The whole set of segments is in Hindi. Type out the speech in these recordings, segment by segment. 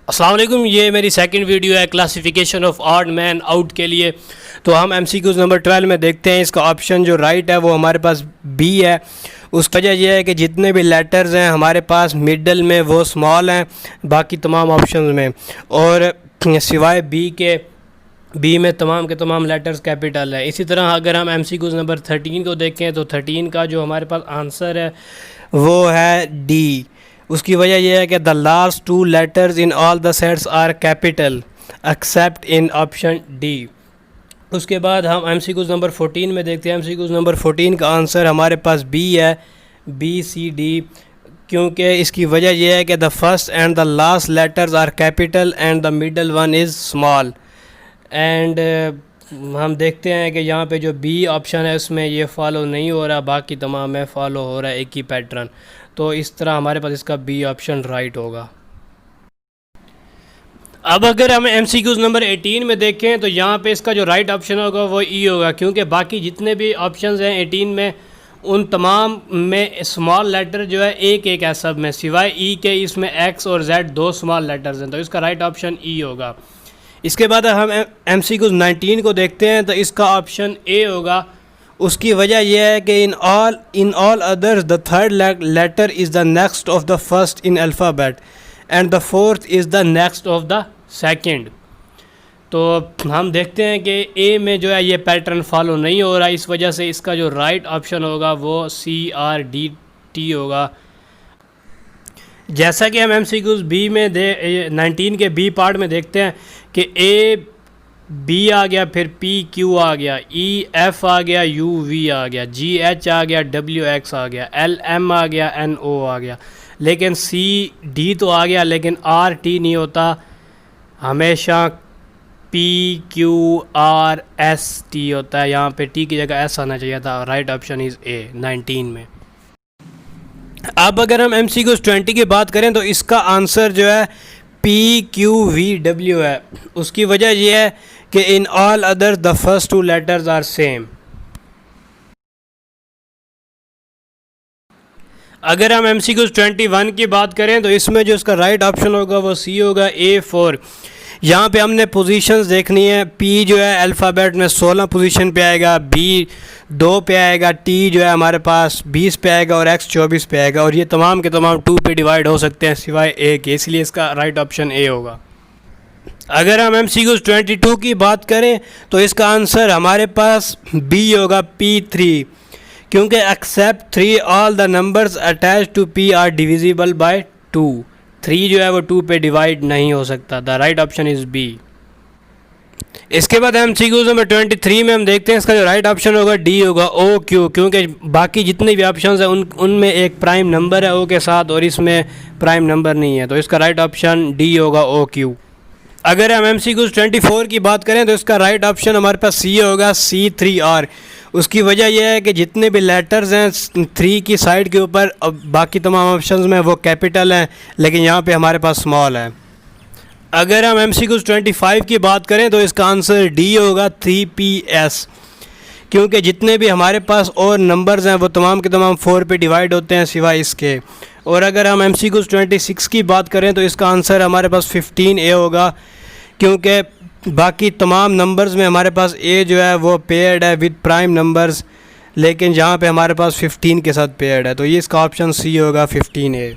अस्सलाम वालेकुम। ये मेरी सेकंड वीडियो है classification of odd man out के लिए। तो हम MCQs नंबर 12 में देखते हैं। इसका ऑप्शन जो राइट है वो हमारे पास बी है। उसकी वजह यह है कि जितने भी लेटर्स हैं हमारे पास मिडल में वो स्मॉल हैं, बाकी तमाम ऑप्शंस में, और सिवाय बी के बी में तमाम के तमाम लेटर्स कैपिटल है। इसी तरह अगर हम MCQs नंबर 13 को देखें तो 13 का जो हमारे पास आंसर है वो है डी। उसकी वजह यह है कि the last two letters in all the sets are capital accept in option D. उसके बाद हम MCQs नंबर 14 में देखते हैं। MCQs नंबर 14 का आंसर हमारे पास बी है, BCD, क्योंकि इसकी वजह यह है कि the first and the last letters are capital and the middle one is small. And हम देखते हैं कि यहाँ पे जो बी ऑप्शन है उसमें ये फॉलो नहीं हो रहा, बाकी तमाम में फॉलो हो रहा है एक ही पैटर्न। तो इस तरह हमारे पास इसका बी ऑप्शन राइट होगा। अब अगर हम MCQs नंबर 18 में देखें तो यहाँ पे इसका जो राइट ऑप्शन होगा वो ई होगा, क्योंकि बाकी जितने भी ऑप्शंस हैं 18 में उन तमाम में स्मॉल लेटर जो है एक एक है सब में, सिवाय ई के इसमें एक्स और जेड दो स्मॉल लेटर्स हैं, तो इसका राइट ऑप्शन ई होगा। इसके बाद हम MCQs 19 को देखते हैं तो इसका ऑप्शन ए होगा। उसकी वजह यह है कि in all others the third letter is the next of the first in alphabet and the fourth is the next of the second. तो हम देखते हैं कि ए में जो है ये पैटर्न फॉलो नहीं हो रहा, इस वजह से इसका जो राइट ऑप्शन होगा वो CRDT होगा। जैसा कि हम MCQs बी में 19 के बी पार्ट में देखते हैं कि ए बी आ गया, फिर PQ आ गया, EF आ गया, UV आ गया, GH आ गया, WX आ गया, LM आ गया, NO आ गया, लेकिन CD तो आ गया लेकिन RT नहीं होता, हमेशा PQRST होता है। यहाँ पे T की जगह S आना चाहिए था। राइट ऑप्शन इज़ A 19 में। अब अगर हम MCQs 20 की बात करें तो इसका आंसर जो है PQVW है। उसकी वजह यह है कि in all other the first two letters are same. अगर हम MCQs 21 की बात करें तो इसमें जो इसका राइट ऑप्शन होगा वो C होगा, A4। यहाँ पे हमने पोजीशंस देखनी है। P जो है अल्फ़ाबेट में 16 पोजीशन पे आएगा, B 2 पे आएगा, T जो है हमारे पास 20 पे आएगा और X 24 पे आएगा, और ये तमाम के तमाम 2 पे डिवाइड हो सकते हैं सिवाय A के, इसलिए इसका राइट ऑप्शन A होगा। अगर हम MCQs 22 की बात करें तो इसका आंसर हमारे पास B होगा, P3, क्योंकि except 3 all the numbers attach to P are divisible by 2। 3 जो है वो 2 पे डिवाइड नहीं हो सकता। The right option is B। इसके बाद MCQs नंबर 23 में हम देखते हैं इसका जो राइट ऑप्शन होगा D होगा, OQ, क्योंकि बाकी जितने भी ऑप्शंस हैं उनमें एक प्राइम नंबर है O के साथ और इसमें प्राइम नंबर नहीं है, तो इसका राइट ऑप्शन D होगा, OQ। अगर हम MCQs 24 की बात करें तो इसका राइट ऑप्शन हमारे पास C होगा, C3R। उसकी वजह यह है कि जितने भी लेटर्स हैं 3 की साइड के ऊपर बाकी तमाम ऑप्शंस में वो कैपिटल हैं, लेकिन यहाँ पे हमारे पास स्मॉल है। अगर हम MCQs 25 की बात करें तो इसका आंसर D होगा, 3PS, क्योंकि जितने भी हमारे पास और नंबर्स हैं वो तमाम के तमाम 4 पे डिवाइड होते हैं सिवाय इसके। और अगर हम MCQs 26 की बात करें तो इसका आंसर हमारे पास 15A होगा, क्योंकि बाकी तमाम नंबर्स में हमारे पास A जो है वो पेयर्ड है विद प्राइम नंबर्स, लेकिन जहाँ पे हमारे पास 15 के साथ पेयर्ड है, तो ये इसका ऑप्शन C होगा, 15A।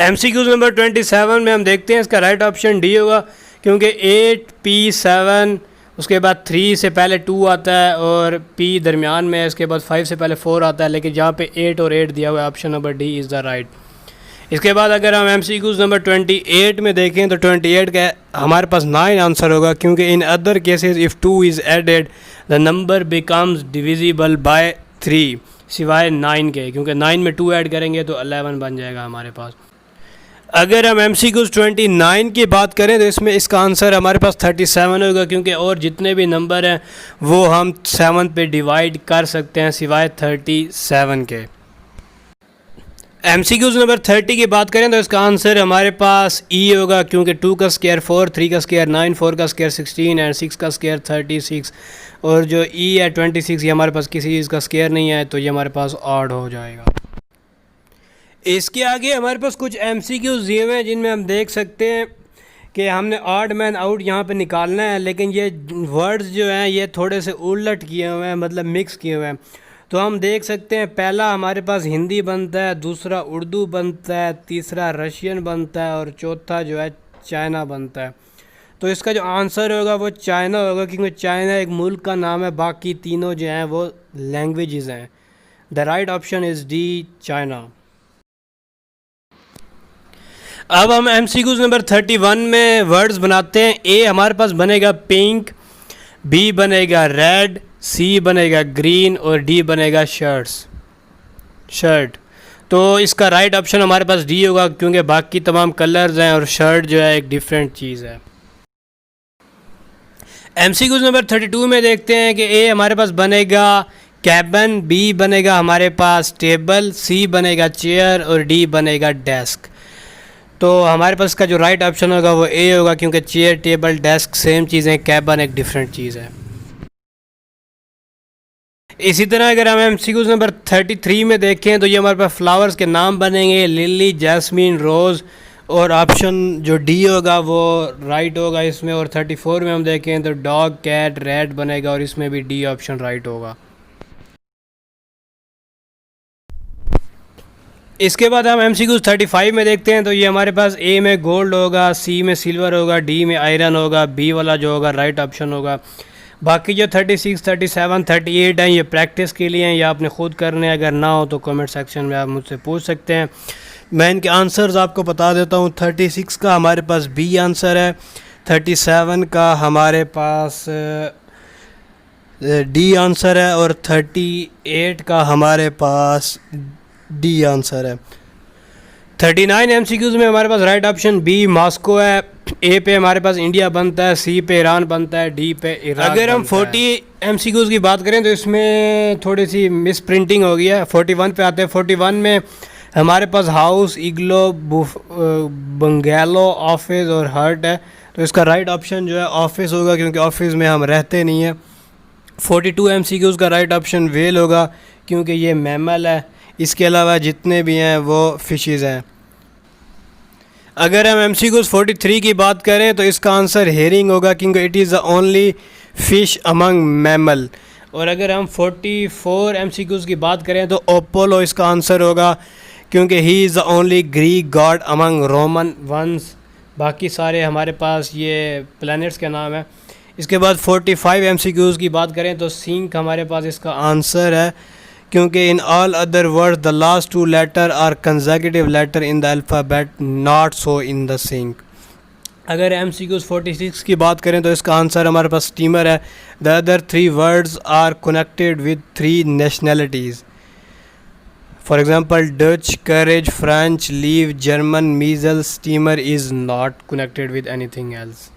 MCQs नंबर 27 में हम देखते हैं इसका राइट ऑप्शन D होगा, क्योंकि 8P7, उसके बाद 3 से पहले 2 आता है और P दरमियान में है, उसके बाद 5 से पहले 4 आता है, लेकिन जहाँ पे 8 और 8 दिया हुआ है, option number D is the right. इसके बाद अगर हम MCQs नंबर 28 में देखें तो 28 का हमारे पास 9 आंसर होगा, क्योंकि in other cases if 2 is added the number becomes divisible by 3, सिवाय 9 के, क्योंकि 9 में 2 ऐड करेंगे तो 11 बन जाएगा हमारे पास। अगर हम MCQs 29 की बात करें तो इसमें इसका आंसर हमारे पास 37 होगा, क्योंकि और जितने भी नंबर हैं वो हम 7 पे डिवाइड कर सकते हैं सिवाय 37 के। MCQs नंबर 30 की बात करें तो इसका आंसर हमारे पास E होगा, क्योंकि 2 का स्क्वायर 4, 3 का स्क्वायर 9, 4 का स्क्वायर 16 एंड 6 का स्क्वायर 36, और जो E है 26 ये हमारे पास किसी चीज़ का स्क्वायर नहीं है, तो ये हमारे पास ऑड हो जाएगा। इसके आगे हमारे पास कुछ MCQs दिए हुए हैं जिनमें हम देख सकते हैं कि हमने ऑड मैन आउट यहाँ पे निकालना है, लेकिन ये वर्ड्स जो हैं ये थोड़े से उलट किए हुए हैं, मतलब मिक्स किए हुए हैं। तो हम देख सकते हैं पहला हमारे पास हिंदी बनता है, दूसरा उर्दू बनता है, तीसरा रशियन बनता है और चौथा जो है चाइना बनता है। तो इसका जो आंसर होगा वो चाइना होगा, क्योंकि चाइना एक मुल्क का नाम है, बाकी तीनों जो हैं वो लैंग्वेजेस हैं। The right option is D, China. अब हम MCQs नंबर 31 में वर्ड्स बनाते हैं। ए हमारे पास बनेगा पिंक, बी बनेगा रेड, सी बनेगा ग्रीन और डी बनेगा शर्ट। तो इसका राइट ऑप्शन हमारे पास डी होगा, क्योंकि बाकी तमाम कलर्स हैं और शर्ट जो है एक डिफरेंट चीज़ है। MCQs नंबर 32 में देखते हैं कि ए हमारे पास बनेगा कैबिन, बी बनेगा हमारे पास टेबल, सी बनेगा चेयर और डी बनेगा डेस्क। तो हमारे पास का जो राइट ऑप्शन होगा वो ए होगा, क्योंकि चेयर, टेबल, डेस्क सेम चीज़ें, कैबिन एक डिफरेंट चीज़ है। इसी तरह अगर हम MCQs नंबर 33 में देखें तो ये हमारे पास फ्लावर्स के नाम बनेंगे, लिली, जैस्मीन, रोज़, और ऑप्शन जो डी होगा वो राइट होगा इसमें। और 34 में हम देखें तो डॉग, कैट, रैट बनेगा और इसमें भी डी ऑप्शन राइट होगा। इसके बाद हम MCQs 35 में देखते हैं तो ये हमारे पास ए में गोल्ड होगा, सी में सिल्वर होगा, डी में आयरन होगा, बी वाला जो होगा राइट ऑप्शन होगा। बाकी जो 36, 37, 38 हैं ये प्रैक्टिस के लिए हैं, या आपने ख़ुद करने हैं। अगर ना हो तो कमेंट सेक्शन में आप मुझसे पूछ सकते हैं, मैं इनके आंसर्स आपको बता देता हूँ। 36 का हमारे पास बी आंसर है, 37 का हमारे पास डी आंसर है और 38 का हमारे पास डी आंसर है। 39 MCQs में हमारे पास राइट ऑप्शन बी मॉस्को है। ए पे हमारे पास इंडिया बनता है, सी पे ईरान बनता है, डी पे इराक। अगर हम 40 MCQs की बात करें तो इसमें थोड़ी सी मिस प्रिंटिंग हो गई है। 41 पे आते हैं। 41 में हमारे पास हाउस, इग्लो, बंगलो, ऑफिस और हर्ट है। तो इसका राइट ऑप्शन जो है ऑफिस होगा, क्योंकि ऑफिस में हम रहते नहीं हैं। 42 MCQs का राइट ऑप्शन वेल होगा, क्योंकि ये मैमल है। इसके अलावा जितने भी हैं वो फिशेज़ हैं। अगर हम MCQs 43 की बात करें तो इसका आंसर हेरिंग होगा, क्योंकि it is the only fish among mammal. और अगर हम 44 MCQs की बात करें तो ओपोलो इसका आंसर होगा, क्योंकि he is the only Greek god among Roman ones. बाकी सारे हमारे पास ये प्लैनेट्स के नाम है। इसके बाद 45 MCQs की बात करें तो सिंक हमारे पास इसका आंसर है, क्योंकि in all other words the last 2 letter are consecutive letter in the alphabet, not so in the sink. अगर MCQs 46 की बात करें तो इसका आंसर हमारे पास स्टीमर है। The other 3 words are connected with 3 nationalities, for example Dutch, courage, French, leave, German, measles. Steamer is not connected with anything else.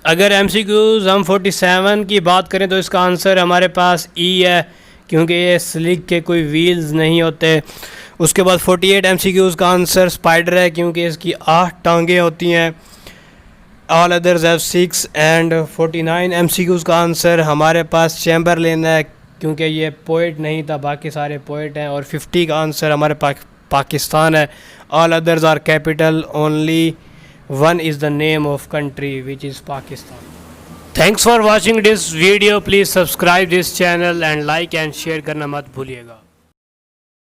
अगर MCQs हम 47 की बात करें तो इसका आंसर हमारे पास ई है, क्योंकि ये स्लिक के कोई व्हील्स नहीं होते। उसके बाद 48 MCQs का आंसर स्पाइडर है, क्योंकि इसकी 8 टांगें होती हैं। All others have 6। And 49 MCQs का आंसर हमारे पास चैम्बरलेन है, क्योंकि ये पोइट नहीं था, बाकी सारे पोइट हैं। और 50 का आंसर हमारे पाकिस्तान है। All others are capital, only one is the name of country which is Pakistan. Thanks for watching this video. Please subscribe this channel and like and share करना मत भूलिएगा।